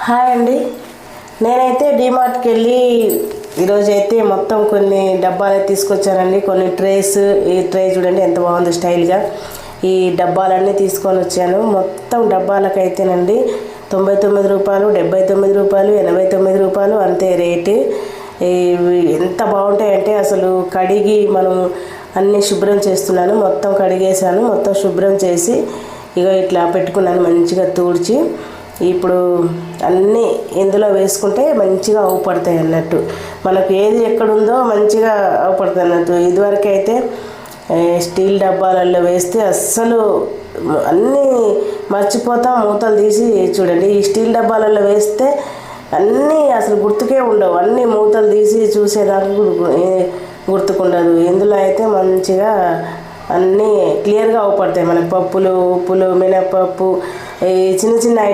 Hi అండి. నేనైతే డీమార్ట్కి వెళ్ళి ఈరోజైతే మొత్తం కొన్ని డబ్బాలు తీసుకొచ్చానండి. కొన్ని ట్రేస్, ఈ ట్రే చూడండి ఎంత బాగుంది స్టైల్గా. ఈ డబ్బాలన్నీ తీసుకొని వచ్చాను. మొత్తం డబ్బాలకైతేనండి 99 రూపాయలు, 79 రూపాయలు, 89 రూపాయలు అంతే రేటు. ఇవి ఎంత బాగుంటాయంటే అసలు కడిగి మనం అన్నీ శుభ్రం చేస్తున్నాను. మొత్తం కడిగేసాను. మొత్తం శుభ్రం చేసి ఇక ఇట్లా పెట్టుకున్నాను మంచిగా తూడ్చి. ఇప్పుడు అన్నీ ఇందులో వేసుకుంటే మంచిగా అవుపడతాయి అన్నట్టు. మనకు ఏది ఎక్కడుందో మంచిగా అవుపడుతుంది అన్నట్టు. ఇదివరకు అయితే స్టీల్ డబ్బాలలో వేస్తే అస్సలు అన్నీ మర్చిపోతాం. మూతలు తీసి చూడండి, ఈ స్టీల్ డబ్బాలలో వేస్తే అన్నీ అసలు గుర్తుకే ఉండవు. అన్నీ మూతలు తీసి చూసేదాకా గుర్తుకుండదు. ఇందులో అయితే మంచిగా అన్నీ క్లియర్గా అవుపడతాయి. మనకు పప్పులు, ఉప్పులు, మినపప్పు, ఈ చిన్న చిన్న